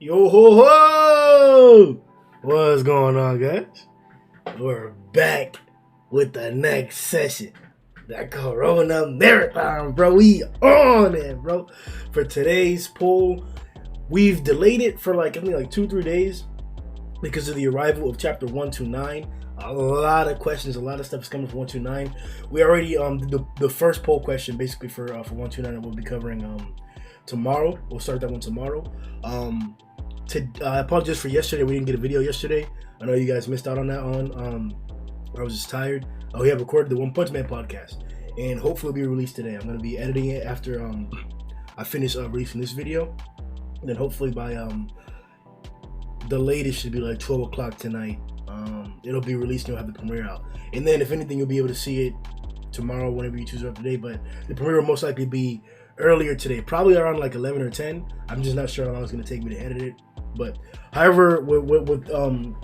Yo ho ho! What's going on, guys? We're back with the next session. That Corona Marathon, bro. We on it, bro. For today's poll, we've delayed it for I think 2-3 days because of the arrival of chapter 129. A lot of questions, a lot of stuff is coming for 129. We already the first poll question basically for 129 we'll be covering tomorrow. We'll start that one tomorrow. I apologize for yesterday. We didn't get a video yesterday. I know you guys missed out on that I was just tired. We have recorded the One Punch Man podcast, and hopefully it'll be released today. I'm going to be editing it after I finish releasing this video. And then hopefully by the latest should be 12 o'clock tonight. It'll be released and you'll have the premiere out. And then if anything, you'll be able to see it tomorrow whenever you choose it today. But the premiere will most likely be earlier today, probably around 11 or 10. I'm just not sure how long it's going to take me to edit it. But however long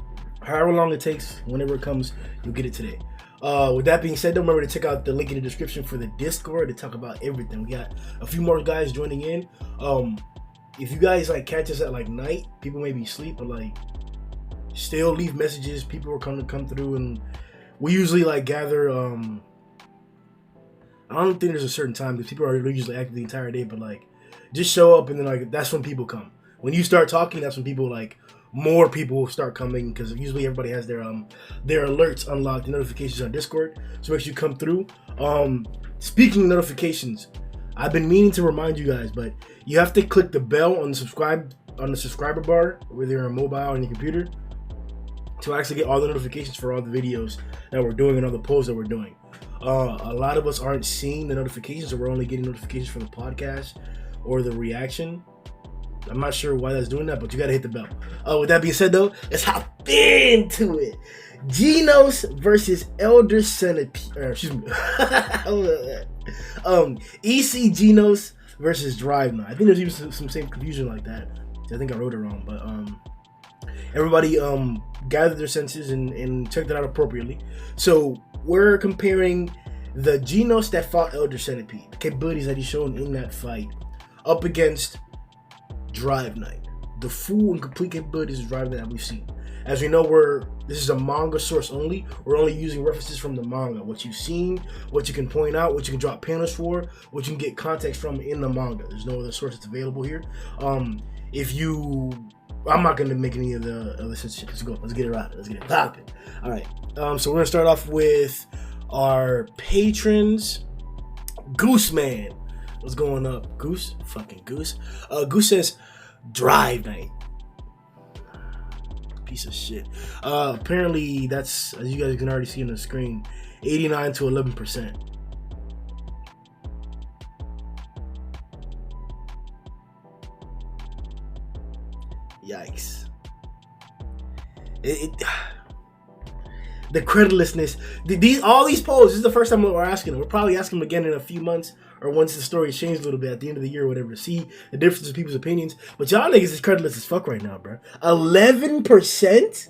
it takes, whenever it comes, you'll get it today. With that being said, don't remember to check out the link in the description for the Discord to talk about everything. We got a few more guys joining in. If you guys catch us at night, people may be asleep, but still leave messages. People are come through, and we usually gather. I don't think there's a certain time because people are usually active the entire day, but just show up, and then that's when people come. When you start talking, that's when people more people start coming, because usually everybody has their alerts unlocked, the notifications on Discord, so make sure you come through. Speaking of notifications, I've been meaning to remind you guys, but you have to click the bell on the subscriber bar, whether you're on mobile or on your computer, to actually get all the notifications for all the videos that we're doing and all the polls that we're doing. A lot of us aren't seeing the notifications, so we're only getting notifications for the podcast or the reaction. I'm not sure why that's doing that, but you gotta hit the bell. With that being said, though, let's hop into it. Genos versus Elder Centipede. EC Genos versus Drive Night. I think there's even some same confusion like that. I think I wrote it wrong, but everybody gathered their senses and checked it out appropriately. So we're comparing the Genos that fought Elder Centipede, the capabilities that he's shown in that fight, up against Drive Night, the full and complete capabilities of Drive Night that we've seen. As we know, this is a manga source only. We're only using references from the manga, what you've seen, what you can point out, what you can drop panels for, what you can get context from in the manga. There's no other source that's available here. I'm not going to make any of the other shit. Let's go. Let's get it right. Let's get it popping. All right. So we're going to start off with our patrons. Goose Man. What's going up? Goose? Fucking Goose. Goose says, Drive Night. Piece of shit. Apparently, that's, as you guys can already see on the screen, 89 to 11%. Yikes. The creditlessness. All these polls, this is the first time we're asking them. We'll probably ask them again in a few months, or once the story changed a little bit at the end of the year or whatever, to see the difference in people's opinions. But y'all niggas is creditless as fuck right now, bro. 11%?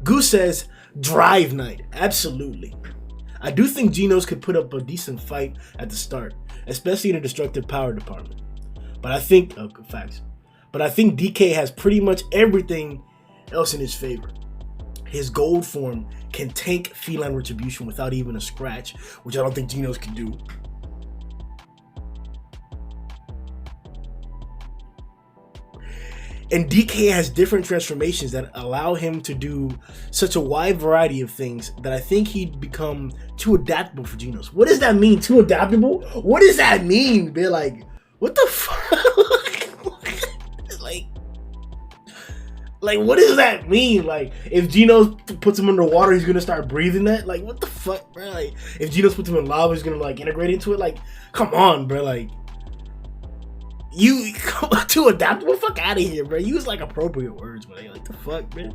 Goose says, Drive Night. Absolutely. I do think Genos could put up a decent fight at the start, especially in the destructive power department. But I think, facts. But I think DK has pretty much everything else in his favor. His gold form can tank feline retribution without even a scratch, which I don't think Genos can do. And DK has different transformations that allow him to do such a wide variety of things that I think he'd become too adaptable for Genos. What does that mean, too adaptable? What does that mean, man? What the fuck? What does that mean? If Genos puts him underwater, he's gonna start breathing that? What the fuck, bro? If Genos puts him in lava, he's gonna integrate into it? Come on, bro. You too adaptable? Fuck out of here, bro. Use appropriate words, man. The fuck, man?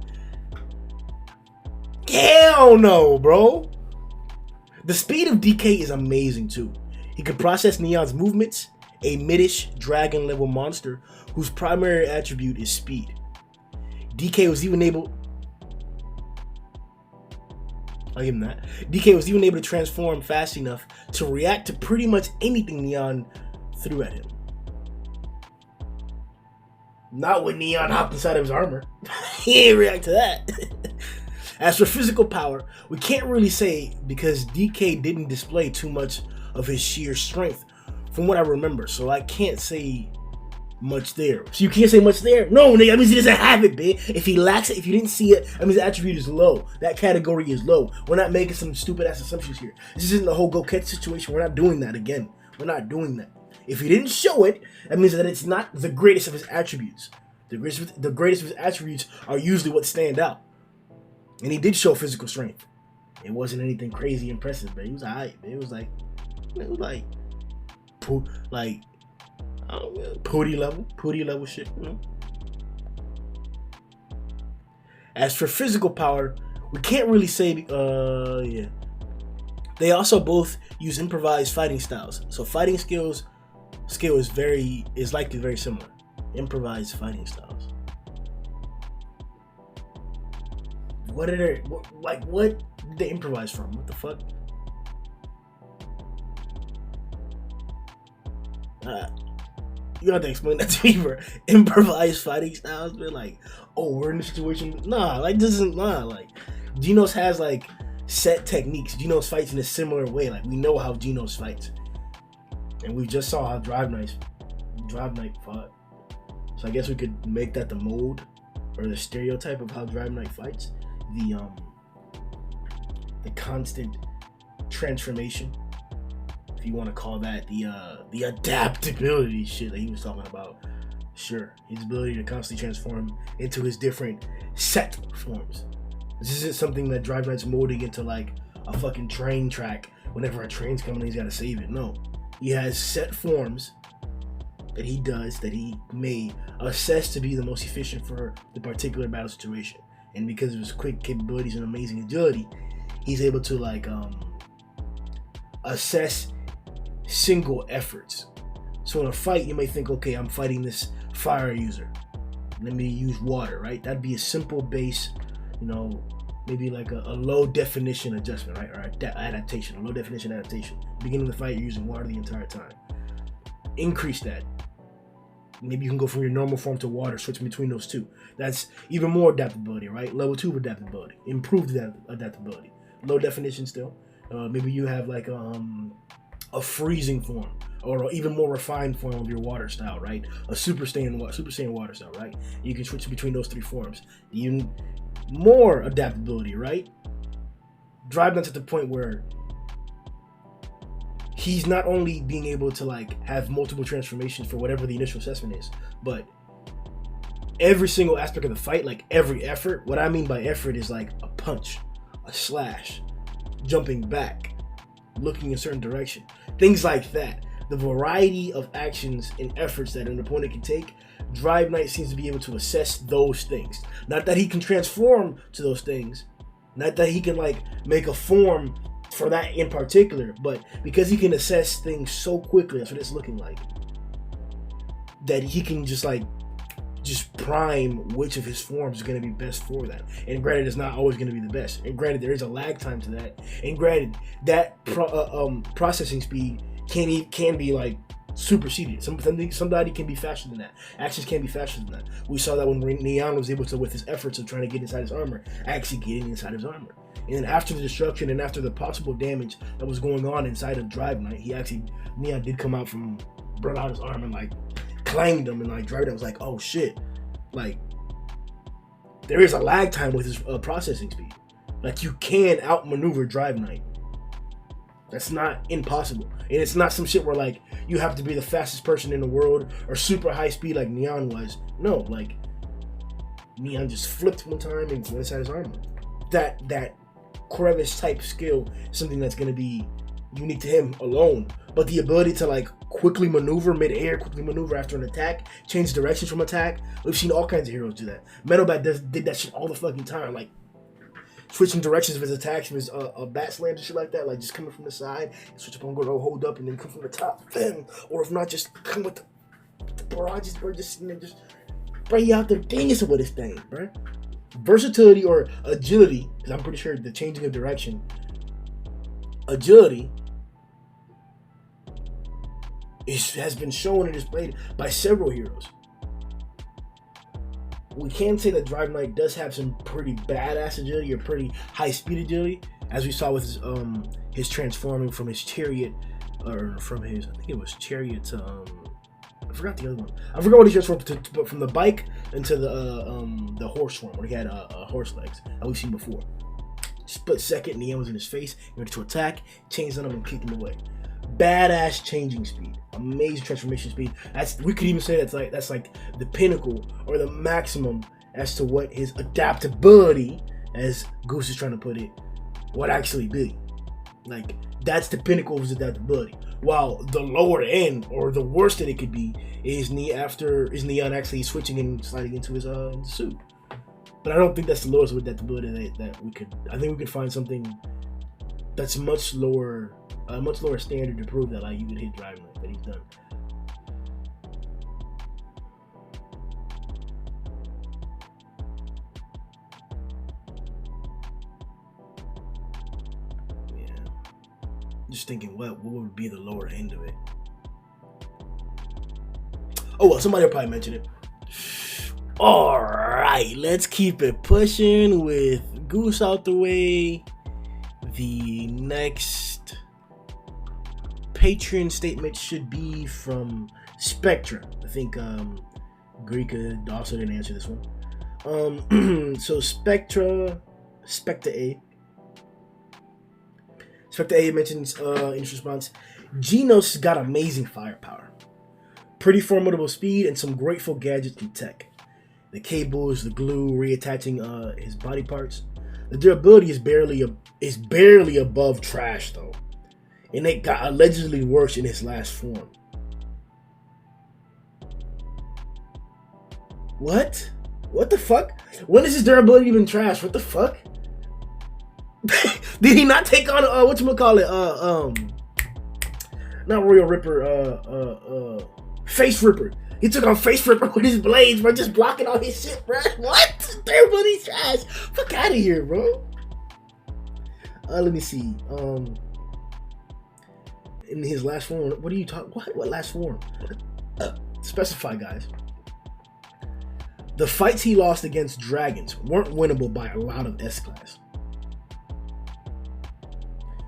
Hell no, bro. The speed of DK is amazing too. He can process Neon's movements, a mid-ish dragon level monster whose primary attribute is speed. DK was even able I'll give him that. DK was even able to transform fast enough to react to pretty much anything Neon threw at him. Not when Neon hopped inside of his armor. He ain't react to that. As for physical power, we can't really say because DK didn't display too much of his sheer strength from what I remember, so I can't say much there. So you can't say much there? No, nigga, that means he doesn't have it, bitch. If he lacks it, if you didn't see it, that means the attribute is low. That category is low. We're not making some stupid ass assumptions here. This isn't the whole go catch situation. We're not doing that again. We're not doing that. If he didn't show it, that means that it's not the greatest of his attributes. The greatest of his attributes are usually what stand out. And he did show physical strength. It wasn't anything crazy impressive, but he was alright. It was like Pooty level shit, you know? As for physical power, we can't really say, yeah. They also both use improvised fighting styles. So fighting skill is likely very similar. Improvised fighting styles. What did they improvise from? What the fuck? You have to explain that to me, bro. Improvised fighting styles, but like, oh, we're in a situation. Nah, like this isn't like Genos has like set techniques. Genos fights in a similar way. Like we know how Genos fights, and we just saw how Drive Knight fought. So I guess we could make that the mode or the stereotype of how Drive Knight fights. The constant transformation, if you want to call that the adaptability shit that he was talking about. Sure, his ability to constantly transform into his different set forms. This isn't something that Drive Knight's molding into like a fucking train track. Whenever a train's coming, he's got to save it. No, he has set forms that he does that he may assess to be the most efficient for the particular battle situation. And because of his quick capabilities and amazing agility, he's able to like assess single efforts. So in a fight, you may think, okay, I'm fighting this fire user. Let me use water, right? That'd be a simple base, you know, maybe like a low definition adjustment, right? Or adaptation, a low definition adaptation. Beginning of the fight, you're using water the entire time. Increase that. Maybe you can go from your normal form to water, switch between those two. That's even more adaptability, right? Level 2 adaptability, improved adaptability. Low definition still. Maybe you have like a freezing form, or even more refined form of your water style, right? A Super Saiyan water style, right? You can switch between those three forms. Even more adaptability, right? Drive Knight's at the point where he's not only being able to like have multiple transformations for whatever the initial assessment is, but every single aspect of the fight, like every effort. What I mean by effort is like a punch, a slash, jumping back, looking in a certain direction, things like that. The variety of actions and efforts that an opponent can take, Drive Knight seems to be able to assess those things. Not that he can transform to those things, not that he can like make a form for that in particular, but because he can assess things so quickly, that's what it's looking like, that he can just prime which of his forms is going to be best for that. And granted, it's not always going to be the best, and granted there is a lag time to that, and granted that processing speed can be like superseded. Somebody can be faster than that. Actions can be faster than that. We saw that when Neon was able to, with his efforts of trying to get inside his armor, actually getting inside his armor. And after the destruction and after the possible damage that was going on inside of Drive Knight, Neon did come out from, brought out his arm and like clanged him, and like Drive Knight was like, oh shit. Like, there is a lag time with his processing speed. Like, you can outmaneuver Drive Knight. That's not impossible. And it's not some shit where like you have to be the fastest person in the world or super high speed like Neon was. No, like Neon just flipped one time and went inside his armor. That crevice type skill is something that's going to be unique to him alone. But the ability to like quickly maneuver mid-air, quickly maneuver after an attack, change directions from attack, we've seen all kinds of heroes do that. Metal Bat did that shit all the fucking time, like switching directions of his attacks, of his bat slams and shit like that, like just coming from the side, and switch up on Garou, hold up, and then come from the top, or if not, just come with the barrages, bro, just spray out there, dancing with this thing, bro. Versatility or agility, because I'm pretty sure the changing of direction, agility has been shown and displayed by several heroes. we can say that Drive Knight does have some pretty badass agility or pretty high speed agility, as we saw with his transforming from his chariot, or from his, I think it was chariot to I forgot the other one. I forgot what he transformed to, but from the bike into the horse form, where he had horse legs that we've seen before. Split second, and the end was in his face. He went to attack, changed on him, and kicked him away. Badass changing speed, amazing transformation speed. We could even say that's like the pinnacle or the maximum as to what his adaptability, as Goose is trying to put it, would actually be. Like, that's the pinnacle of his adaptability. While the lower end, or the worst that it could be, is Neon actually switching and sliding into his suit. But I don't think that's the lowest of adaptability that we could. I think we could find something that's much lower standard to prove that like you could hit Drive Knight that he's done. Just thinking, what would be the lower end of it? Oh well, somebody will probably mention it. All right, let's keep it pushing with Goose out the way. The next Patreon statement should be from Spectra. I think Greeka also didn't answer this one. So Spectra A. Spectre A mentions in his response, Genos got amazing firepower, pretty formidable speed, and some grateful gadgets and tech. The cables, the glue, reattaching his body parts. The durability is barely above trash though, and it got allegedly worse in his last form. What? What the fuck? When is his durability even trash? What the fuck? Did he not take on whatchamacallit? Not Royal Ripper, Face Ripper. He took on Face Ripper with his blades, bro, just blocking all his shit, bro. What? Everybody's trash. Fuck out of here, bro. Let me see. In his last form, what are you talking? What last form? Specify, guys. The fights he lost against dragons weren't winnable by a lot of S-Class.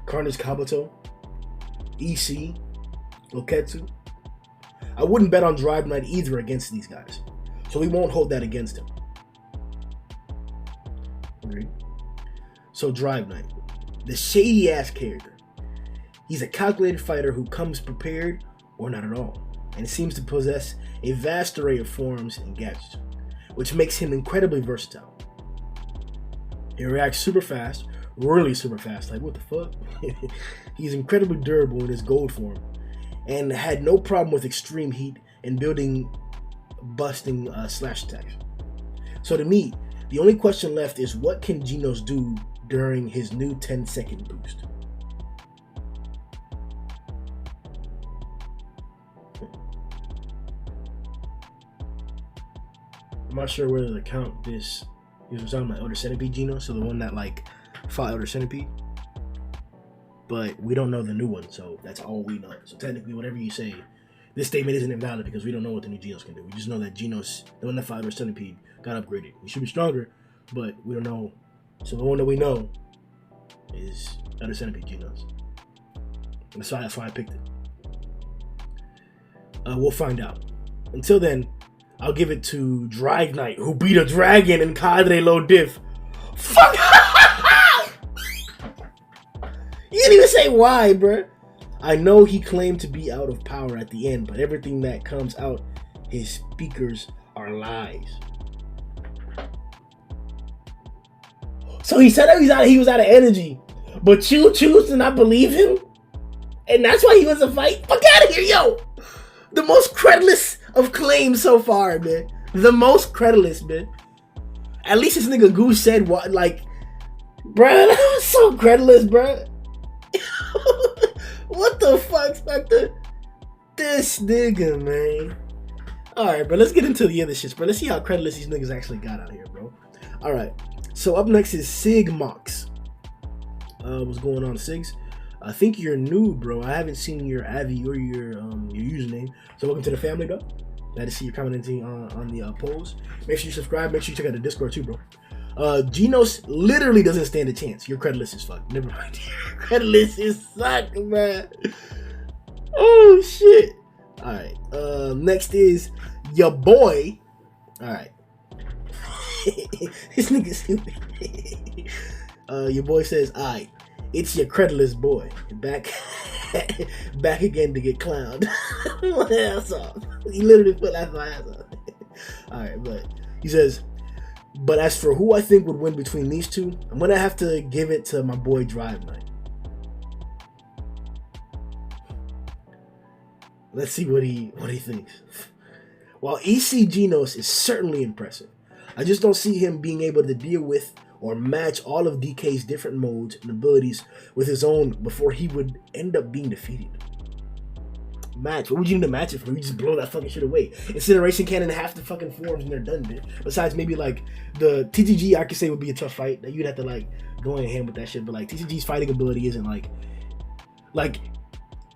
Carnage Kabuto, EC, Oketsu. I wouldn't bet on Drive Knight either against these guys, so we won't hold that against him. Agreed. So Drive Knight, the shady ass character. He's a calculated fighter who comes prepared or not at all, and seems to possess a vast array of forms and gadgets, which makes him incredibly versatile. He reacts super fast, really super fast, like what the fuck? He's incredibly durable in his gold form, and had no problem with extreme heat and busting slash attacks. So to me, the only question left is what can Genos do during his new 10-second boost? I'm not sure whether to count this. He was talking about Elder Centipede Genos, so the one that like fought Elder Centipede. But we don't know the new one, so that's all we know. So technically, whatever you say, this statement isn't invalid because we don't know what the new Genos can do. We just know that Genos, the one that fought Elder Centipede, got upgraded. He should be stronger, but we don't know. So the one that we know is Elder Centipede Genos. That's why I picked it. We'll find out. Until then, I'll give it to Drive Knight, who beat a dragon in Cadre Low Diff. Fuck! You didn't even say why, bruh. I know he claimed to be out of power at the end, but everything that comes out his speakers are lies. So he said that he was out of energy, but you choose to not believe him? And that's why he was a fight? Fuck out of here, yo! The most credulous of claims so far, man. The most credulous, man. At least this nigga Goose said what, like, bruh, that was so credulous, bruh. What the fuck, Spectre? This nigga, man. Alright, bro, let's get into the other shits, bro. Let's see how credulous these niggas actually got out here, bro. Alright, so up next is Sig Mox. What's going on, Sigs? I think you're new, bro. I haven't seen your Avi or your username. So welcome to the family, though. Glad to see you commenting on the polls. Make sure you subscribe. Make sure you check out the Discord too, bro. Genos literally doesn't stand a chance. Your credit list is fucked. Never mind. Your credit list is sucked, man. Oh shit. Alright. Next is your boy. Alright. This nigga stupid. Your boy says, alright, it's your credit boy. Back back again to get clowned. What ass off. He literally put that my ass off. Alright, but he says, but as for who I think would win between these two, I'm gonna have to give it to my boy Drive Knight. Let's see what he thinks. While EC Genos is certainly impressive, I just don't see him being able to deal with or match all of DK's different modes and abilities with his own before he would end up being defeated. Match? What would you need to match it for? You just blow that fucking shit away. Incineration Cannon half the fucking forms and they're done, bitch. Besides maybe like the TTG, I could say would be a tough fight. You'd have to like go in hand with that shit. But like TTG's fighting ability isn't like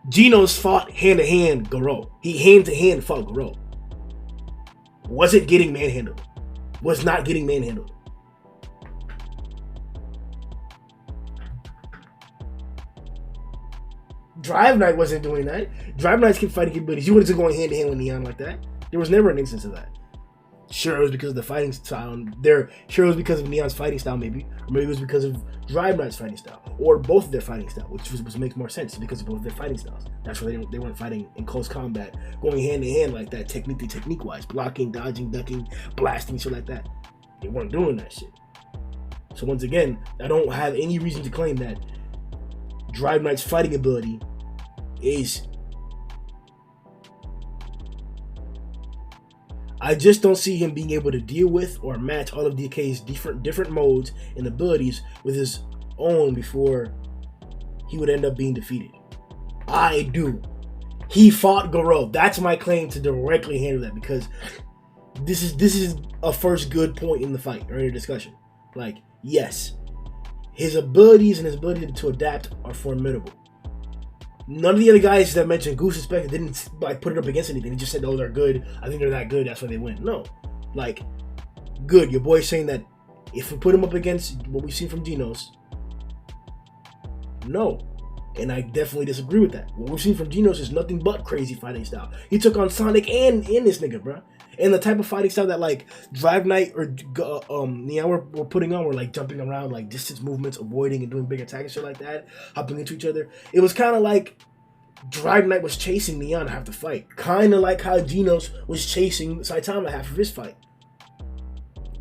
Genos fought hand to hand Garou. He hand to hand fought Garou. Wasn't getting manhandled. Was not getting manhandled. Drive Knight wasn't doing that. Drive Knight's kept fighting abilities. You wanted to go hand to hand with Neon like that. There was never an instance of that. Sure, it was because of the fighting style. Sure, it was because of Neon's fighting style, maybe. Or maybe it was because of Drive Knight's fighting style. Or both of their fighting style, which makes more sense because of both of their fighting styles. That's why they weren't fighting in close combat, going hand to hand like that, technique wise, blocking, dodging, ducking, blasting, shit like that. They weren't doing that shit. So once again, I don't have any reason to claim that Drive Knight's fighting ability is. I just don't see him being able to deal with or match all of DK's different modes and abilities with his own before he would end up being defeated. I do. He fought Garou. That's my claim to directly handle that, because this is a first good point in the fight or in the discussion. Like, yes, his abilities and his ability to adapt are formidable. None of the other guys that mentioned Goose and Spectre didn't like put it up against anything. They just said, "Oh, they're good. I think they're that good. That's why they win." No, like, good. Your boy's saying that if we put him up against what we've seen from Genos, no, and I definitely disagree with that. What we've seen from Genos is nothing but crazy fighting style. He took on Sonic and this nigga, bro. And the type of fighting style that like Drive Knight or Neon were putting on were like jumping around, like distance movements, avoiding and doing big attacks and shit like that, hopping into each other. It was kind of like Drive Knight was chasing Neon half the fight. Kind of like how Genos was chasing Saitama half of his fight.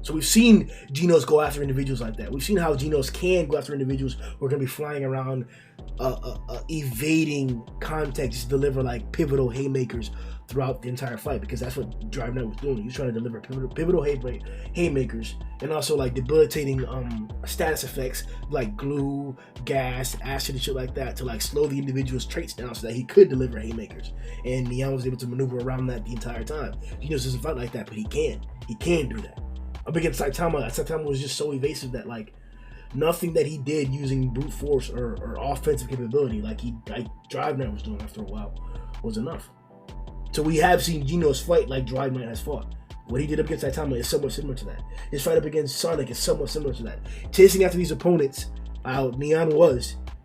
So we've seen Genos go after individuals like that. We've seen how Genos can go after individuals who are going to be flying around, evading context, deliver like pivotal haymakers throughout the entire fight, because that's what Drive Knight was doing. He was trying to deliver pivotal haymakers and also like debilitating status effects like glue, gas, acid, and shit like that to like slow the individual's traits down so that he could deliver haymakers. And Neon was able to maneuver around that the entire time. Genos doesn't fight like that, but he can do that. Up against Saitama was just so evasive that like nothing that he did using brute force or offensive capability like Drive Knight was doing after a while was enough. So we have seen Genos fight like Drive Knight has fought. What he did up against Saitama is somewhat similar to that. His fight up against Sonic is somewhat similar to that. Chasing after these opponents, how Neon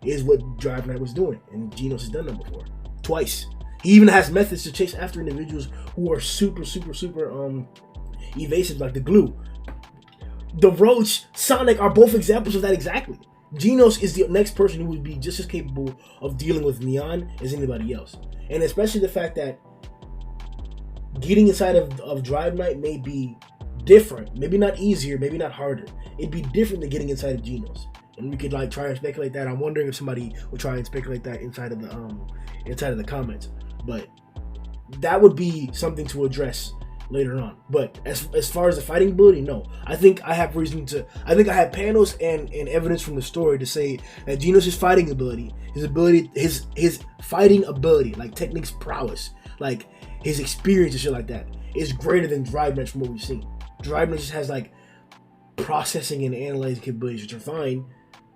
is what Drive Knight was doing, and Genos has done that before, twice. He even has methods to chase after individuals who are super evasive, like the glue. The Roach, Sonic are both examples of that exactly. Genos is the next person who would be just as capable of dealing with Neon as anybody else. And especially the fact that getting inside of Drive Knight may be different. Maybe not easier, maybe not harder. It'd be different than getting inside of Genos. And we could like try and speculate that. I'm wondering if somebody will try and speculate that inside of the comments. But that would be something to address later on. But as far as the fighting ability, no. I think I have panels and evidence from the story to say that Genos' fighting ability, his fighting ability, like techniques prowess, like his experience and shit like that, is greater than Drive Knight from what we've seen. Drive Knight just has like processing and analyzing capabilities, which are fine.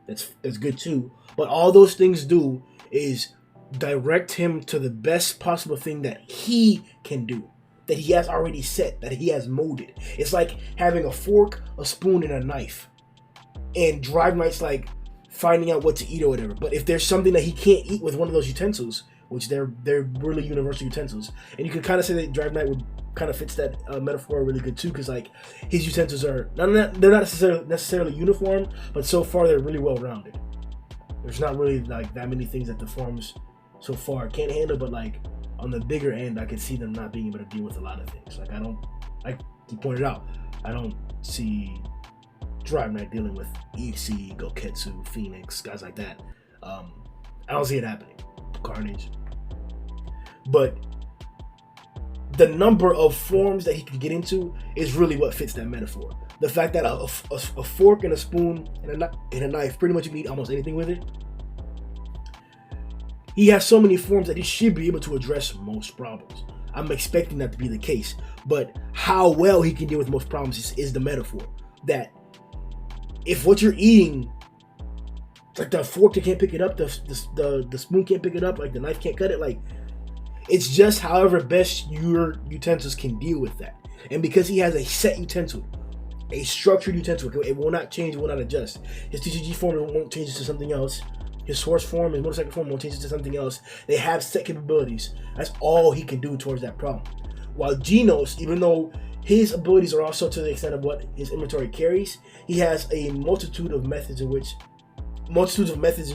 That's good too. But all those things do is direct him to the best possible thing that he can do. that he has already set, that he has molded. It's like having a fork, a spoon, and a knife. And Drive Knight's like finding out what to eat or whatever. But if there's something that he can't eat with one of those utensils, which they're really universal utensils, and you can kind of say that Drive Knight would kind of fits that metaphor really good too, because like his utensils are they're not necessarily uniform, but so far they're really well rounded. There's not really like that many things that the forms so far can't handle, but like on the bigger end, I could see them not being able to deal with a lot of things. Like like he pointed out, I don't see Drive Knight dealing with EC, Goketsu, Phoenix, guys like that. I don't see it happening. Carnage. But the number of forms that he can get into is really what fits that metaphor. The fact that a fork and a spoon and a knife, pretty much you can eat almost anything with it. He has so many forms that he should be able to address most problems. I'm expecting that to be the case. But how well he can deal with most problems is the metaphor. That if what you're eating, like the fork can't pick it up, the spoon can't pick it up, like the knife can't cut it, like it's just however best your utensils can deal with that. And because he has a set utensil, a structured utensil, it will not change, it will not adjust. His TCG form won't change it to something else. His horse form, his motorcycle form won't change it to something else. They have set capabilities. That's all he can do towards that problem. While Genos, even though his abilities are also to the extent of what his inventory carries, he has a multitude of methods and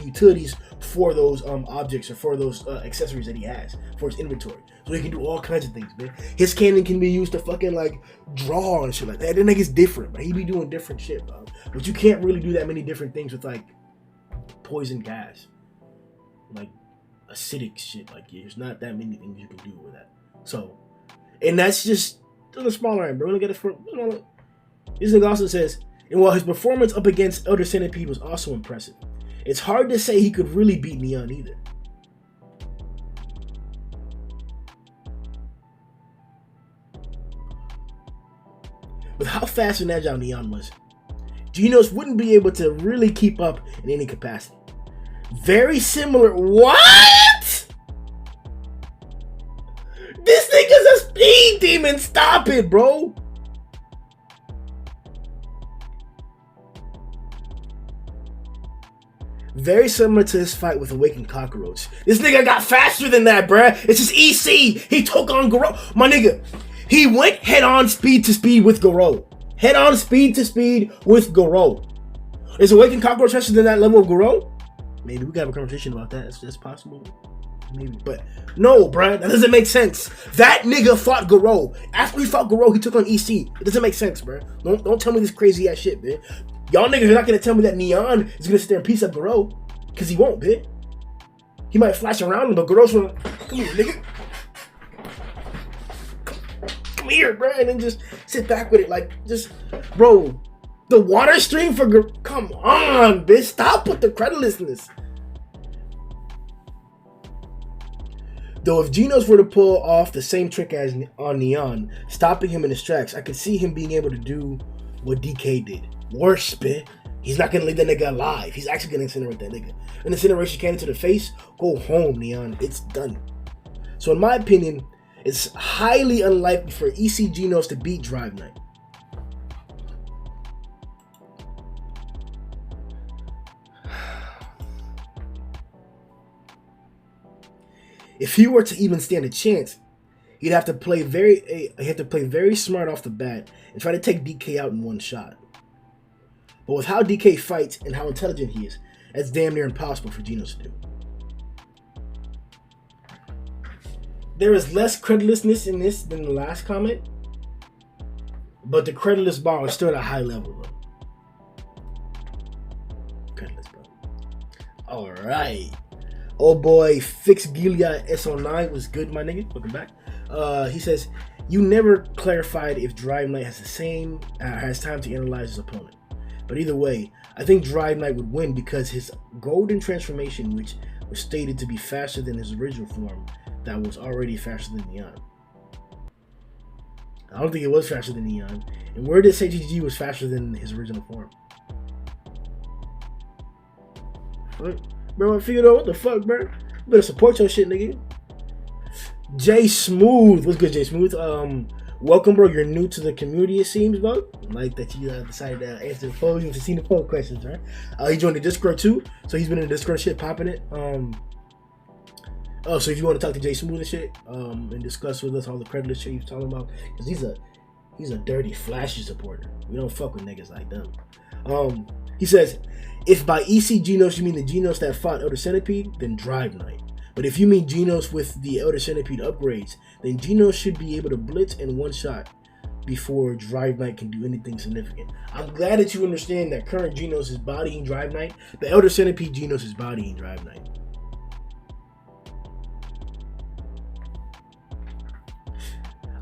utilities for those objects or for those accessories that he has for his inventory. So he can do all kinds of things, man. His cannon can be used to fucking like draw and shit like that. That nigga's different, man. He be doing different shit, bro. But you can't really do that many different things with like poison gas, like acidic shit. Like there's not that many things you can do with that. So, and that's just on the smaller end, bro. We're gonna get it from. This nigga also says, and while his performance up against Elder Centipede was also impressive, it's hard to say he could really beat Neon either. With how fast and agile Neon was, Genos wouldn't be able to really keep up in any capacity. Very similar. What? This nigga's a speed demon. Stop it, bro. Very similar to his fight with Awakened Cockroach. This nigga got faster than that, bruh. It's just EC. He took on Garou. My nigga, he went head-on speed to speed with Garou. Head-on speed to speed with Garou. Is Awakened Cockroach faster than that level of Garou? Maybe we can have a conversation about that. That's possible. Maybe. But no, bruh. That doesn't make sense. That nigga fought Garou. After he fought Garou, he took on EC. It doesn't make sense, bruh. Don't tell me this crazy ass shit, man. Y'all niggas are not gonna tell me that Neon is gonna sit there and piece up Garou. Cause he won't, bitch. He might flash around him, but Garou's gonna come here, nigga. Come here, bro, and then just sit back with it, like just, bro. The water stream for Garou. Come on, bitch. Stop with the creditlessness. Though if Genos were to pull off the same trick as on Neon, stopping him in his tracks, I could see him being able to do what DK did. Worse, bitch. He's not gonna leave that nigga alive. He's actually gonna incinerate that nigga. An incineration cannon to the face, go home, Neon. It's done. So in my opinion, it's highly unlikely for EC Genos to beat Drive Knight. If he were to even stand a chance, he'd have to play very smart off the bat and try to take DK out in one shot. But with how DK fights and how intelligent he is, that's damn near impossible for Genos to do. There is less creditlessness in this than the last comment, but the creditless bar is still at a high level, though. Creditless, bro. Alright. Oh boy, Fix Gilia SO9 was good, my nigga. Welcome back. He says, you never clarified if Drive Knight has time to analyze his opponent. But either way, I think Drive Knight would win because his golden transformation, which was stated to be faster than his original form, that was already faster than Neon. I don't think it was faster than Neon. And where did it say GG was faster than his original form? What? Bro, I figured out what the fuck, bro. You better support your shit, nigga. Jay Smooth. What's good, Jay Smooth? Welcome, bro. You're new to the community, it seems, bro. Like that you decided to answer the polls. You've seen the poll questions, right? He joined the Discord too, so he's been in the Discord shit, popping it. So if you want to talk to Jay Smooth and shit, and discuss with us all the creditless shit he's talking about, because he's a dirty, flashy supporter. We don't fuck with niggas like them. He says, if by EC Genos you mean the Genos that fought Elder Centipede, then Drive Knight. But if you mean Genos with the Elder Centipede upgrades, then Genos should be able to blitz in one shot before Drive Knight can do anything significant. I'm glad that you understand that current Genos is bodying Drive Knight. The Elder Centipede Genos is bodying Drive Knight.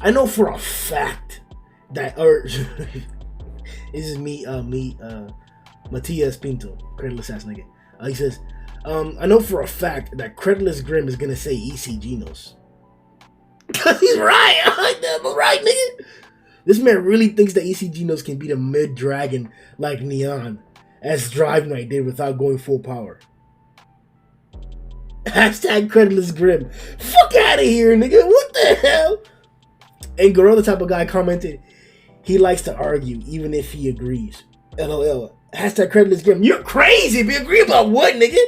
I know for a fact that, this is me, Matias Pinto, creditless ass nigga. He says, I know for a fact that creditless Grimm is gonna say EC Genos. Cause he's right. I like that, but right, nigga. This man really thinks that EC Genos can beat a mid dragon like Neon, as Drive Knight did without going full power. Hashtag creditless Grimm. Fuck out of here, nigga. What the hell? And Garou, the type of guy, commented, he likes to argue even if he agrees. LOL. Hashtag creditless Grimm. You're crazy. If you agree about what, nigga?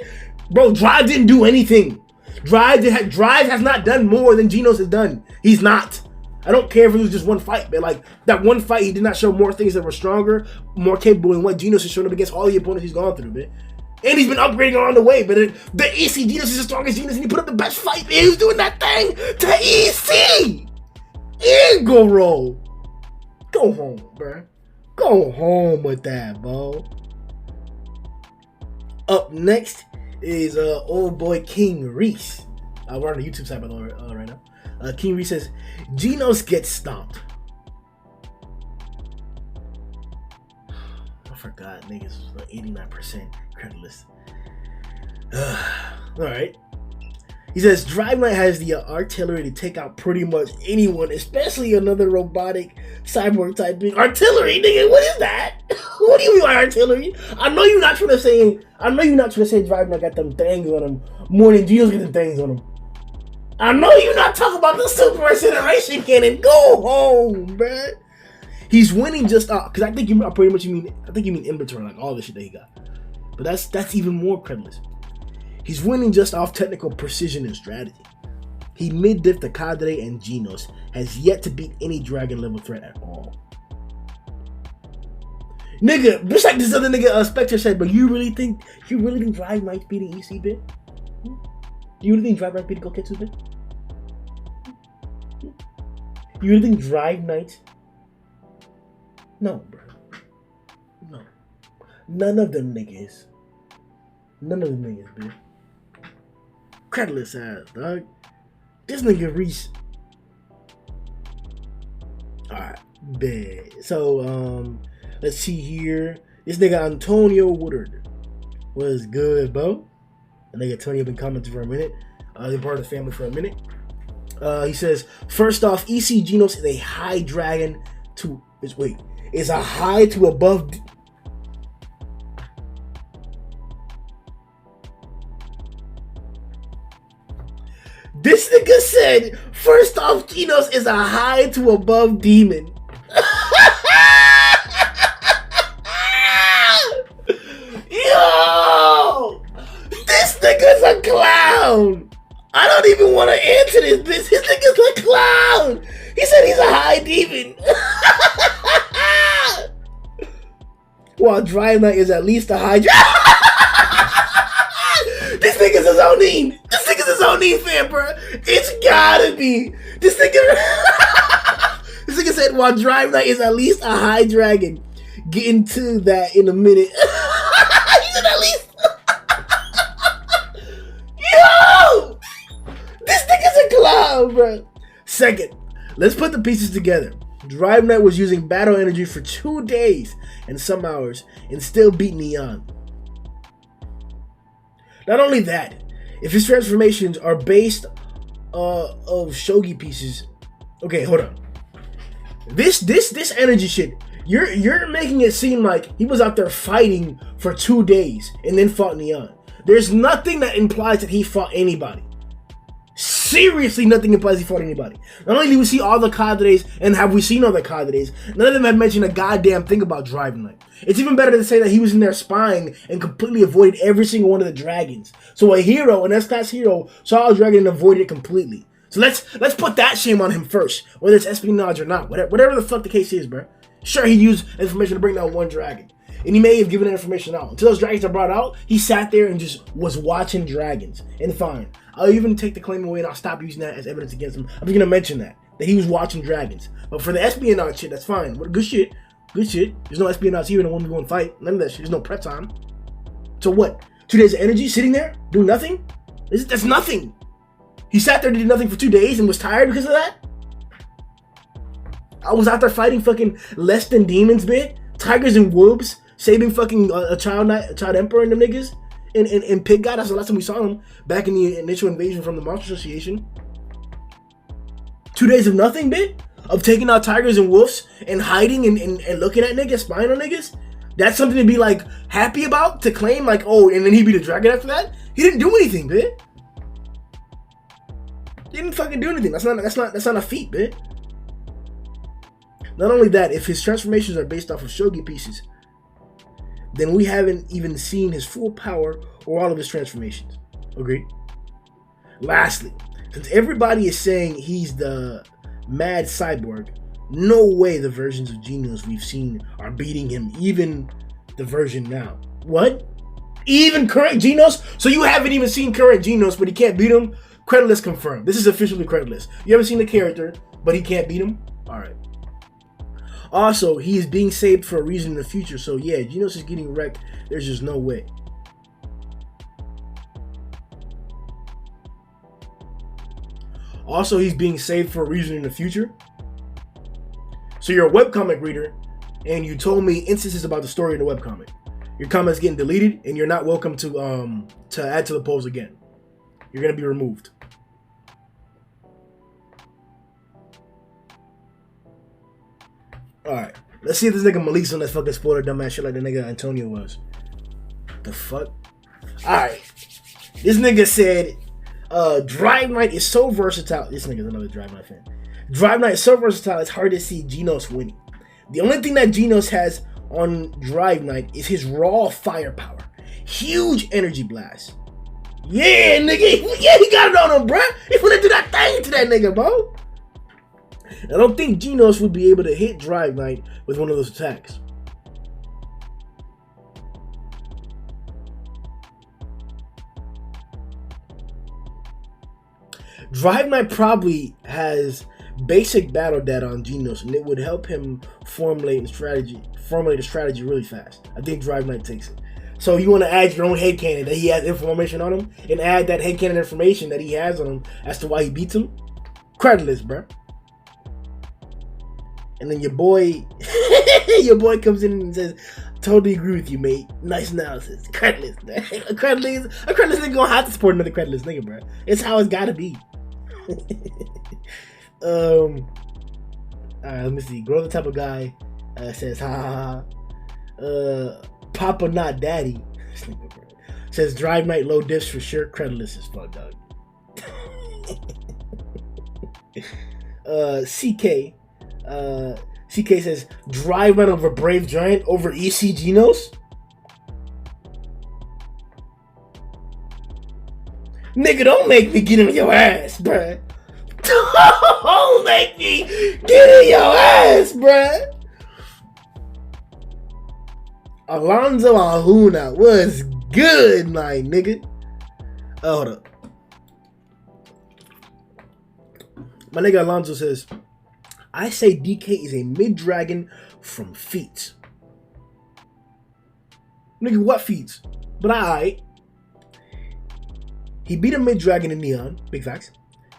Bro, Drive didn't do anything. Drive has not done more than Genos has done. He's not. I don't care if it was just one fight, but like that one fight, he did not show more things that were stronger, more capable than what Genos has shown up against all the opponents he's gone through, man. And he's been upgrading along the way, but the EC Genos is the strongest Genos, and he put up the best fight, man. He was doing that thing to EC. Ego roll. Go home, bro. Go home with that, bro. Up next is old boy King Reese. We're on the YouTube side by the way right now. King Reese says, Genos gets stomped. I forgot niggas was like 89% creditless. Alright. He says, Drive Knight has the artillery to take out pretty much anyone, especially another robotic cyborg type being. Artillery, nigga, what is that? What do you mean by artillery? I know you're not trying to say Drive Knight got them things on him more than Genos get them things on him. I know you're not talking about the super incineration cannon. Go home, bruh. He's winning just because I think you mean inventory, like all the shit that he got. But that's even more creditless. He's winning just off technical precision and strategy. He mid-diffed the Cadre and Genos, has yet to beat any dragon level threat at all. Nigga, just like this other nigga Spectre said, but you really think Drive Knight's beating EC bit? You really think Drive Knight beating Goketsu bit? You really think Drive Knight? No, bro. No. None of them niggas, bitch. Creditless ass, dog. This nigga Reese. Alright, bad. So, let's see here. This nigga Antonio Woodard was good, bro. The nigga Antonio been commenting for a minute. They're part of the family for a minute. He says, first off, EC Genos is a high dragon to is a high to above. This nigga said, first off, Genos is a high to above demon. Yo! This nigga's a clown! I don't even want to answer this bitch. This nigga's a clown! He said he's a high demon. While Drive Knight is at least a high This nigga's a Zhoniin. This nigga's a Zhoniin fan, bro. It's gotta be. This nigga said while Drive Knight is at least a high dragon. Get into that in a minute. He said at least. Yo! This nigga's a clown, bro. Second, let's put the pieces together. Drive Knight was using battle energy for 2 days and some hours and still beat Neon. Not only that, if his transformations are based of shogi pieces, okay, hold on. This energy shit, you're making it seem like he was out there fighting for 2 days and then fought Neon. There's nothing that implies that he fought anybody. seriously nothing implies he fought anybody. Not only do we see all the cadres, and have we seen all the cadres, none of them have mentioned a goddamn thing about Drive Knight. It's even better to say that he was in there spying and completely avoided every single one of the dragons. So a hero, an S-class hero, saw a dragon and avoided it completely. So let's put that shame on him first, whether it's espionage or not, whatever the fuck the case is, bro. Sure, he used information to bring down one dragon, and he may have given that information out. Until those dragons are brought out, he sat there and just was watching dragons. And fine, I'll even take the claim away and I'll stop using that as evidence against him. I'm just gonna mention that he was watching dragons. But for the espionage shit, that's fine. Good shit. Good shit. There's no espionage here in a 1v1 fight. None of that shit. There's no prep time. So what? 2 days of energy sitting there doing nothing? That's nothing. He sat there and did nothing for 2 days and was tired because of that? I was out there fighting fucking less than demons, bitch. Tigers and wolves, saving fucking a child emperor and them niggas. And Pig God, that's the last time we saw him back in the initial invasion from the Monster Association. 2 days of nothing, bitch? Of taking out tigers and wolves and hiding and looking at niggas, spying on niggas? That's something to be like happy about, to claim like, oh, and then he beat a dragon after that? He didn't do anything, bitch. He didn't fucking do anything. That's not a feat, bitch. Not only that, if his transformations are based off of shogi pieces, then we haven't even seen his full power or all of his transformations. Agreed? Lastly, since everybody is saying he's the mad cyborg, no way the versions of Genos we've seen are beating him, even the version now. What? Even current Genos? So you haven't even seen current Genos, but he can't beat him? Creditless confirmed. This is officially creditless. You haven't seen the character, but he can't beat him? Alright. Also, he is being saved for a reason in the future, so yeah, Genos is getting wrecked. There's just no way. Also, he's being saved for a reason in the future. So you're a webcomic reader, and you told me instances about the story in the webcomic. Your comment's getting deleted, and you're not welcome to add to the polls again. You're gonna be removed. Alright, let's see if this nigga Malik's on that fucking spoiler dumbass shit like the nigga Antonio was. The fuck? Alright. This nigga said, Drive Knight is so versatile. This nigga's another Drive Knight fan. Drive Knight is so versatile, it's hard to see Genos winning. The only thing that Genos has on Drive Knight is his raw firepower. Huge energy blast. Yeah, nigga. Yeah, he got it on him, bruh. He finna do that thing to that nigga, bro. I don't think Genos would be able to hit Drive Knight with one of those attacks. Drive Knight probably has basic battle data on Genos, and it would help him formulate a strategy really fast. I think Drive Knight takes it. So you want to add your own headcanon that he has information on him, and add that headcanon information that he has on him as to why he beats him? Creditless, bruh. And then your boy comes in and says, totally agree with you, mate. Nice analysis. Creditless, man. A creditless nigga gonna have to support another creditless nigga, bruh. It's how it's gotta be. Alright, let me see. Grow the type of guy says, ha ha ha. Papa not daddy. Says Drive Knight low diffs for sure. Creditless as fuck, dog. CK says Drive Knight over Brave Giant over EC Genos. Nigga, don't make me get in your ass, bruh. Don't make me get in your ass, bruh. Alonzo Ahuna was good, my nigga. Oh, hold up. My nigga Alonzo says, I say DK is a mid-dragon from feats. Nigga, what feats? But alright. He beat a mid-dragon in Neon. Big facts.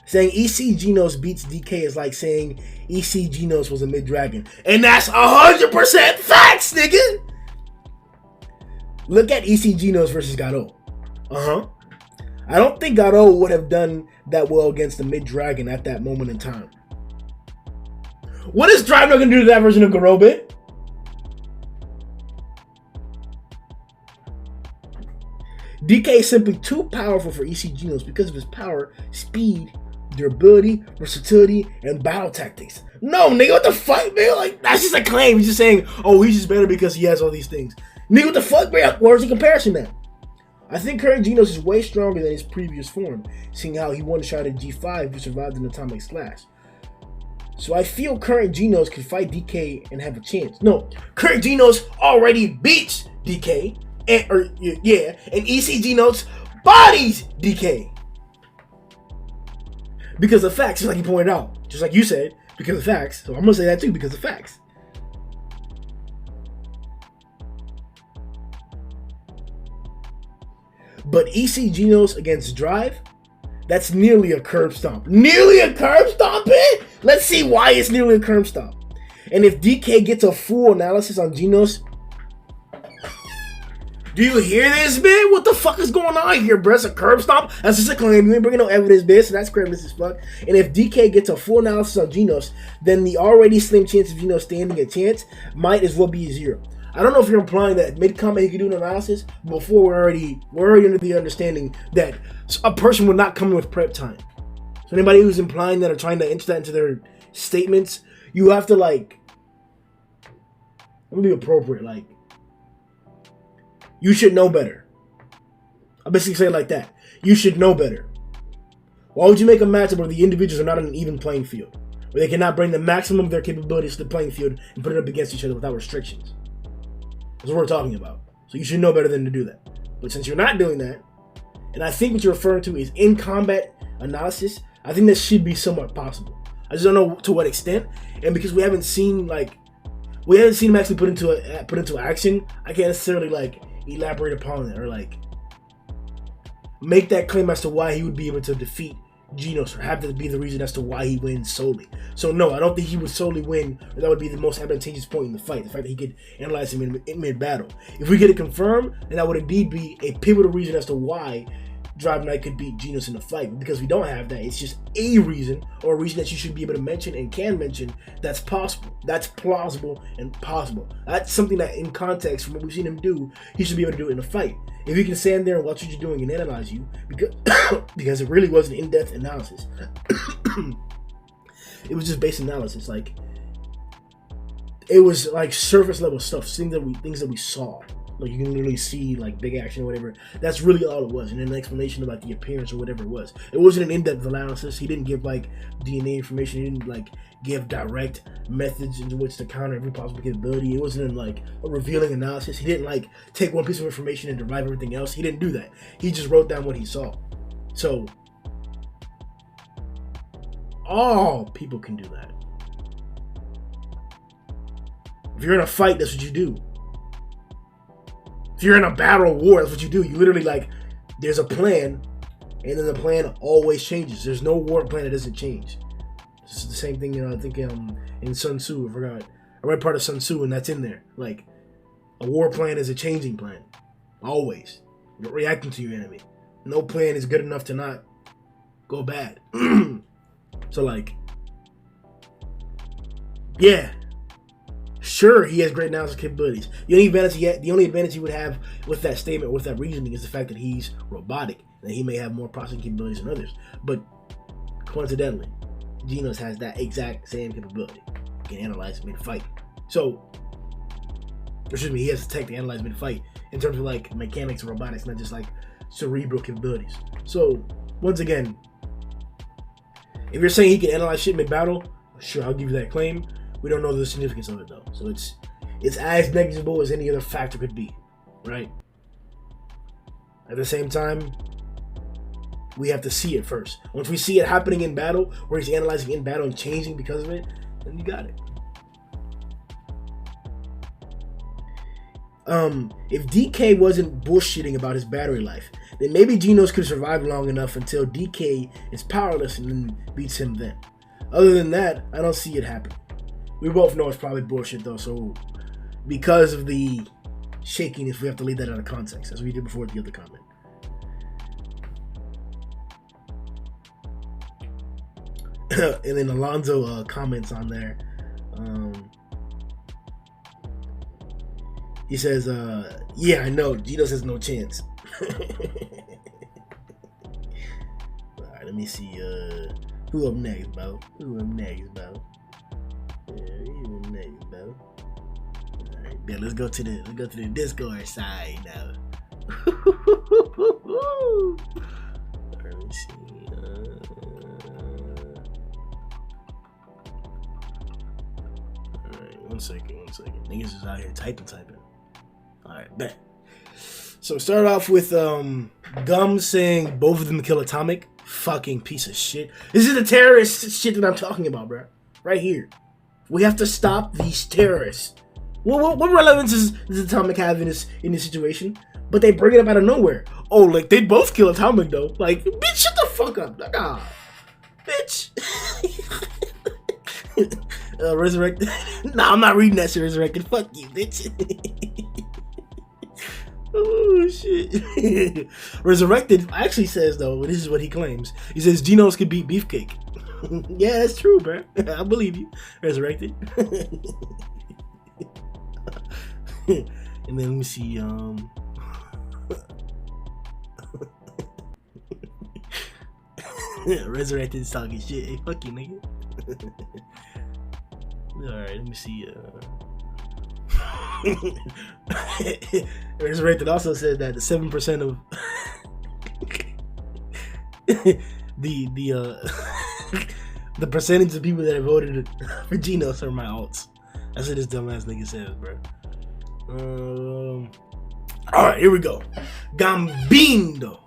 Saying EC Genos beats DK is like saying EC Genos was a mid-dragon. And that's 100% facts, nigga! Look at EC Genos versus Garou. I don't think Garou would have done that well against the mid-dragon at that moment in time. What is Drive Knight gonna do to that version of Garou, bit? DK is simply too powerful for EC Genos because of his power, speed, durability, versatility, and battle tactics. No, nigga, what the fuck, man? Like, that's just a claim. He's just saying, oh, he's just better because he has all these things. Nigga, what the fuck, man? Where's the comparison then? I think current Genos is way stronger than his previous form, seeing how he one-shot at G5 who survived an atomic slash. So I feel current Genos could fight DK and have a chance. No, current Genos already beats DK, and EC Genos bodies DK. Because of facts, just like you pointed out. Just like you said, because of facts. So I'm going to say that too, because of facts. But EC Genos against Drive, that's nearly a curb stomp. Nearly a curb stomp, eh? Let's see why it's nearly a curb stomp. And if DK gets a full analysis on Genos, do you hear this, man? What the fuck is going on here, bro? It's a curb stomp? That's just a claim. You ain't bringing no evidence, bitch. So that's criminal as fuck. And if DK gets a full analysis on Genos, then the already slim chance of Genos standing a chance might as well be 0. I don't know if you're implying that mid-combat he could do an analysis. Before we're already under the understanding that a person would not come in with prep time. So anybody who's implying that or trying to enter that into their statements, you have to let me be appropriate. You should know better. I basically say it like that. You should know better. Why would you make a matchup where the individuals are not on an even playing field, where they cannot bring the maximum of their capabilities to the playing field and put it up against each other without restrictions? That's what we're talking about. So you should know better than to do that. But since you're not doing that, and I think what you're referring to is in-combat analysis, I think that should be somewhat possible. I just don't know to what extent. And because we haven't seen him actually put into action, I can't necessarily elaborate upon it or make that claim as to why he would be able to defeat Genos or have that be the reason as to why he wins solely. So no, I don't think he would solely win, or that would be the most advantageous point in the fight, the fact that he could analyze him in mid-battle. If we get it confirmed, then that would indeed be a pivotal reason as to why Drive Knight could beat Genos in the fight. But because we don't have that, it's just a reason, or a reason that you should be able to mention and can mention that's possible. That's plausible and possible. That's something that in context from what we've seen him do, he should be able to do it in a fight. If he can stand there and watch what you're doing and analyze you, because it really was an in-depth analysis. It was just base analysis. It was surface level stuff, things that we saw. You can literally see big action or whatever. That's really all it was, and an explanation about the appearance or whatever it was. It wasn't an in-depth analysis. He didn't give DNA information. He didn't give direct methods into which to counter every possible capability. It wasn't a revealing analysis. He didn't take one piece of information and derive everything else. He didn't do that. He just wrote down what he saw. So all people can do that. If you're in a fight, that's what you do. If you're in a battle war, that's what you do. You literally there's a plan, and then the plan always changes. There's no war plan that doesn't change. This is the same thing, I think in Sun Tzu, I forgot. I read part of Sun Tzu, and that's in there. A war plan is a changing plan. Always. You're reacting to your enemy. No plan is good enough to not go bad. So yeah. Sure, he has great analysis capabilities. The only advantage he would have with that statement, with that reasoning, is the fact that he's robotic, and he may have more processing capabilities than others. But coincidentally, Genos has that exact same capability. He can analyze mid-fight. So, he has the tech to analyze mid-fight in terms of mechanics and robotics, not just cerebral capabilities. So, once again, if you're saying he can analyze shit mid-battle, sure, I'll give you that claim. We don't know the significance of it though, so it's as negligible as any other factor could be, right? At the same time, we have to see it first. Once we see it happening in battle, where he's analyzing in battle and changing because of it, then you got it. If DK wasn't bullshitting about his battery life, then maybe Genos could survive long enough until DK is powerless and then beats him then. Other than that, I don't see it happening. We both know it's probably bullshit though, so because of the shakiness, we have to leave that out of context, as we did before with the other comment. And then Alonzo comments on there. He says, yeah, I know, Genos has no chance. Alright, let me see. Who up next, bro? Who up next, bro? Yeah, who up next, bro? Alright, then let's go to the Discord side now. Alright, let me see. Alright, one second. Niggas is out here typing. Alright, bet. So start off with Gum saying both of them kill Atomic. Fucking piece of shit. This is the terrorist shit that I'm talking about, bro. Right here. We have to stop these terrorists. What relevance does Atomic have in this situation? But they bring it up out of nowhere. Oh, like they both kill Atomic though. Like, bitch, shut the fuck up. Like, bitch. Resurrected. Nah, I'm not reading that shit. Resurrected. Fuck you, bitch. Oh shit. Resurrected actually says though, this is what he claims. He says Genos can beat Beefcake. Yeah, that's true, bro. I believe you. Resurrected. And then let me see. Resurrected is talking shit. Hey, fuck you, nigga. Alright, let me see. Resurrected also said that the 7% of the percentage of people that have voted for Genos are my alts. That's what this dumbass nigga says, bro. Alright, here we go. Gambindo.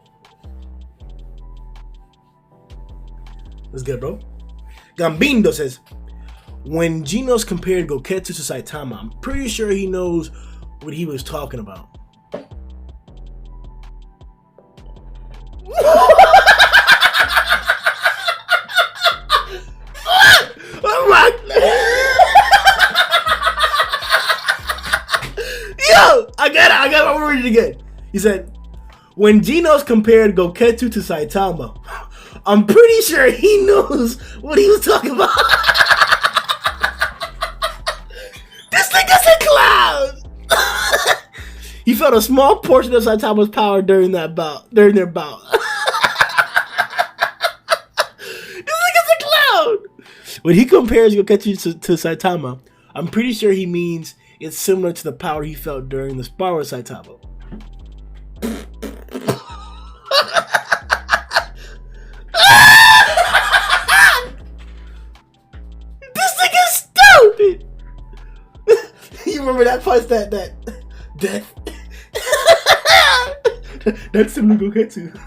Let's get it, bro. Gambindo says, when Genos compared Goketsu to Saitama, I'm pretty sure he knows what he was talking about. Oh my Yo! I got it. I'm reading it again. He said, when Genos compared Goketsu to Saitama, I'm pretty sure he knows what he was talking about. This nigga's a clown. He felt a small portion of Saitama's power during their bout. This nigga's a clown. When he compares Goketsu to Saitama, I'm pretty sure he means it's similar to the power he felt during the spar with Saitama. This nigga's stupid. You remember that punch, that death? That's similar to Goketsu.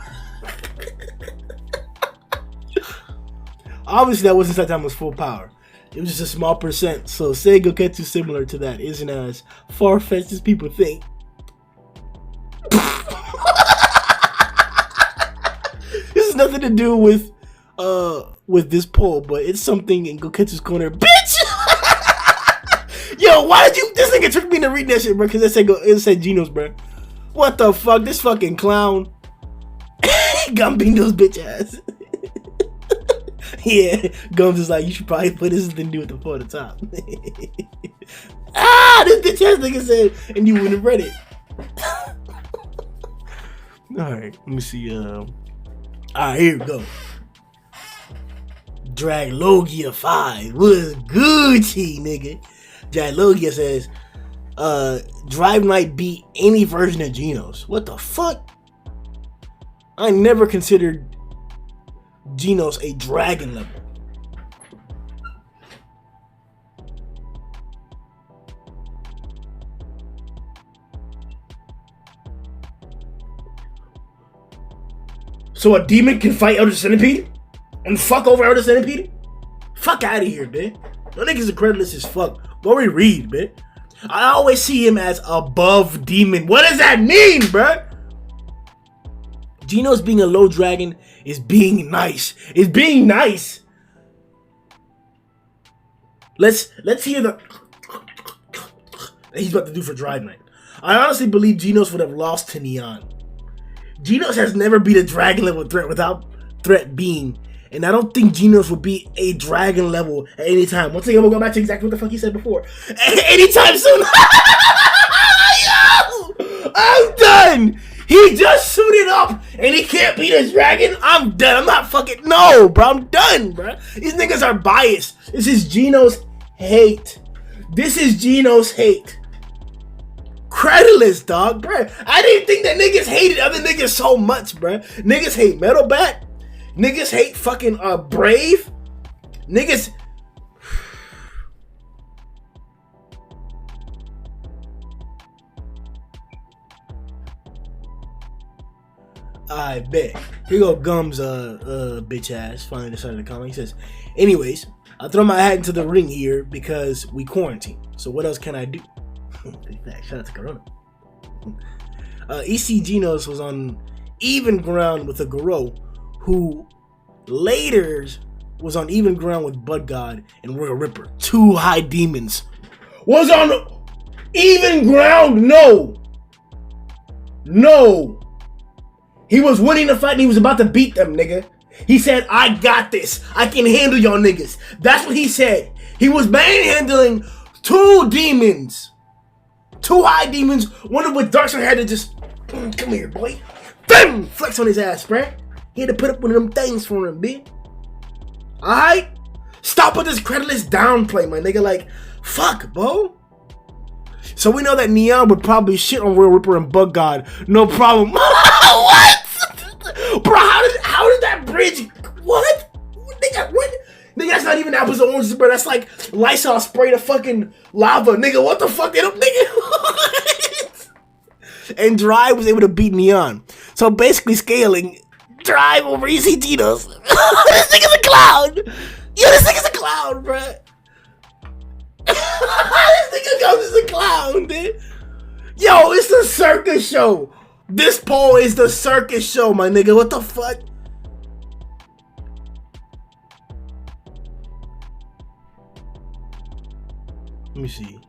Obviously, that wasn't Saitama's full power. It was just a small percent. So saying Goketsu similar to that isn't as far-fetched as people think. This has nothing to do with this poll, but it's something in Goketsu's corner. Bitch! Yo, why did you? This nigga tricked me into reading that shit, bro. Because it said Genos, bro. What the fuck? This fucking clown. Gambino's bitch ass. Yeah, Gums is like, you should probably put this thing to do with the four at the top. This bitch ass nigga said, and you wouldn't have read it. Alright, let me see. Alright, here we go. Draglogia 5 was Gucci, nigga. Draglogia says, Drive Knight beat any version of Genos. What the fuck? I never considered Genos a dragon level. So a demon can fight Elder Centipede? And fuck over Elder Centipede? Fuck out of here, man. No niggas are creditless as fuck. Go read, man. I always see him as above demon. What does that mean, bruh? Genos being a low dragon is being nice. It's being nice. Let's hear the that he's about to do for Drive Knight. I honestly believe Genos would have lost to Neon. Genos has never beat a dragon level threat without threat being, and I don't think Genos will be a dragon level at any time. Once again, we'll go back to exactly what the fuck he said before. Anytime soon. Yo! I'm done! He just suited up and he can't beat a dragon? I'm done. I'm not fucking... No, bro. I'm done, bro. These niggas are biased. This is Genos hate. This is Genos hate. Creditless, dog, bro. I didn't think that niggas hated other niggas so much, bro. Niggas hate Metal Bat. Niggas hate fucking Brave. Niggas... I bet. Here go Gum's bitch ass. Finally decided to comment. He says, anyways, I throw my hat into the ring here because we quarantine. So what else can I do? Shout out to Corona. EC Genos was on even ground with a Garou, who later was on even ground with Bud God and Royal Ripper. Two high demons. Was on even ground? No. No. He was winning the fight and he was about to beat them, nigga. He said, I got this. I can handle y'all niggas. That's what he said. He was manhandling two demons. Two high demons. One of which Darkseid had to just, come here, boy. Bam! Flex on his ass, bruh. He had to put up one of them things for him, bitch. Alright? Stop with this creditless downplay, my nigga. Like, fuck, bro. So we know that Neon would probably shit on Royal Ripper and Bug God. No problem. What? Bro, how did that bridge? What? Nigga, what? Nigga, that's not even apples and oranges, bro. That's like Lysol spray to fucking lava. Nigga, what the fuck? They don't, nigga. And Drive was able to beat Neon. So basically scaling Drive over EC Genos. This nigga's a clown. Yo, this nigga's a clown, bro. This nigga goes as a clown, dude. Yo, it's a circus show. This poll is the circus show, my nigga. What the fuck? Let me see.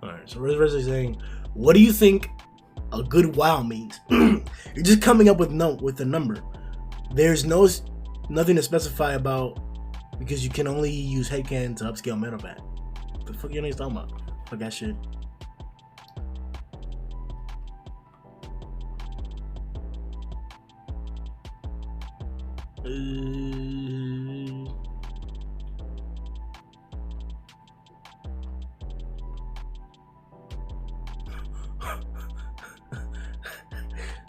Alright, so Rez is saying, what do you think a good WoW means? You're just coming up with a number. There's nothing to specify about because you can only use headcanon to upscale Metal Bat. What the fuck you niggas talking about? Fuck that shit.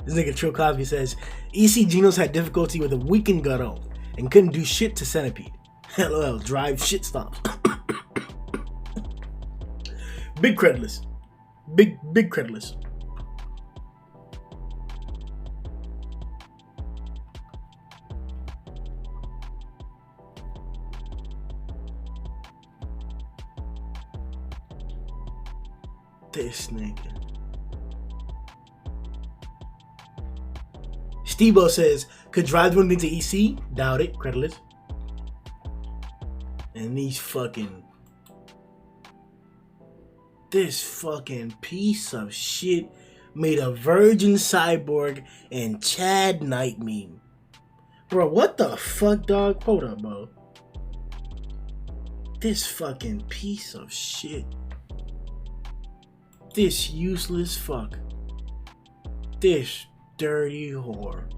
This nigga Trill Cosby says, EC Genos had difficulty with a weakened Garou and couldn't do shit to Centipede. LOL, Drive shit stops. Big creditless. Big creditless. This nigga. Steve-O says, could Drive do anything to EC? Doubt it. Creditless. And these fucking... This fucking piece of shit made a Virgin Cyborg and Chad Knight meme. Bro, what the fuck, dog? Hold up, bro. This fucking piece of shit. This useless fuck. This dirty whore.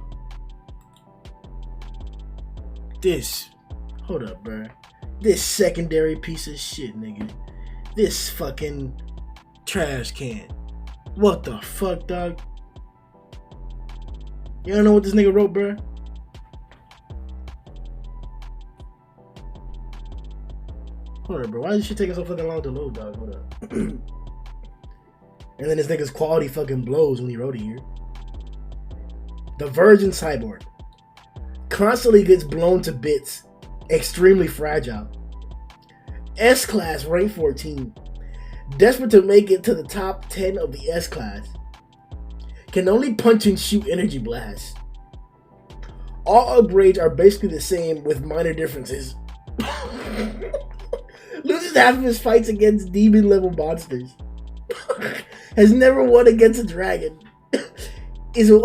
This, hold up, bro. This secondary piece of shit, nigga. This fucking trash can. What the fuck, dog? You don't know what this nigga wrote, bro? Hold up, bro. Why is this shit taking so fucking long to load, dog? Hold up. And then this nigga's quality fucking blows when he wrote it here. The Virgin Cyborg constantly gets blown to bits, extremely fragile. S-Class rank 14, desperate to make it to the top 10 of the S-Class. Can only punch and shoot energy blasts. All upgrades are basically the same with minor differences. Loses half of his fights against demon level monsters. has never won against a dragon. Is a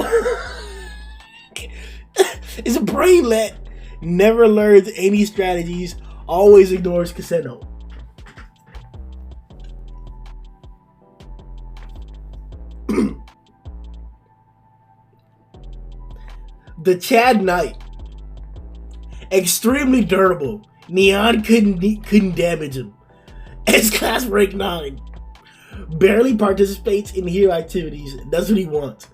is a brainlet. Never learns any strategies. Always ignores Casino. The Chad Knight. Extremely durable. Neon couldn't damage him. S-Class rank 9. Barely participates in hero activities. Does what he wants.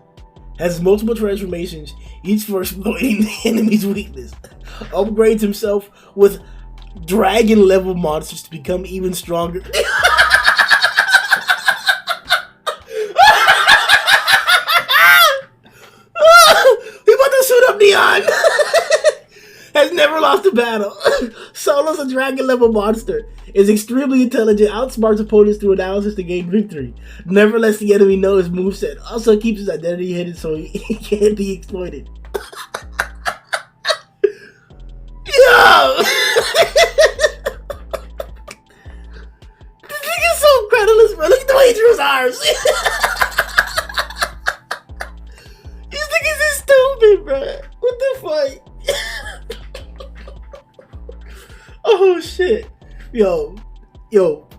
Has multiple transformations, each for exploiting the enemy's weakness. Upgrades himself with dragon level monsters to become even stronger. He about to shoot up Neon. Has never lost a battle. Solo's a dragon level monster. Is extremely intelligent, outsmarts opponents through analysis to gain victory. Never lets the enemy know his moveset. Also keeps his identity hidden so he can't be exploited. Yo! This nigga's so credulous, bro. Look at the way he drew his arms. These niggas is stupid, bro. What the fuck? Oh shit. Yo,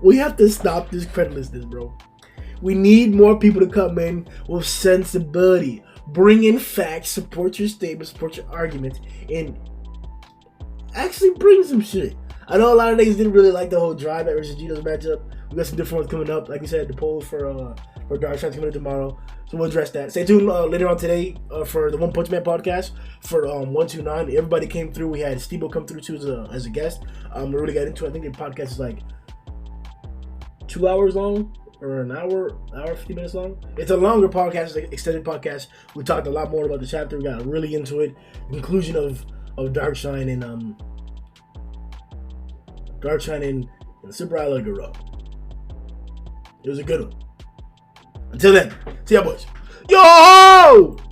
we have to stop this credulousness, bro. We need more people to come in with sensibility. Bring in facts, support your statements, support your arguments, and actually bring some shit. I know a lot of niggas didn't really like the whole Drive versus Genos matchup. We got some different ones coming up. Like you said, the poll for Dark Shot's coming in tomorrow. So we'll address that. Stay tuned later on today for the One Punch Man podcast for 129. Everybody came through. We had Steve come through too as a guest. We really got into it. I think the podcast is like 2 hours long or an hour 50 minutes long. It's a longer podcast, it's like extended podcast. We talked a lot more about the chapter. We got really into it. The conclusion of Darkshine and Super Island Garou. It was a good one. Until then, see ya, boys. Yo!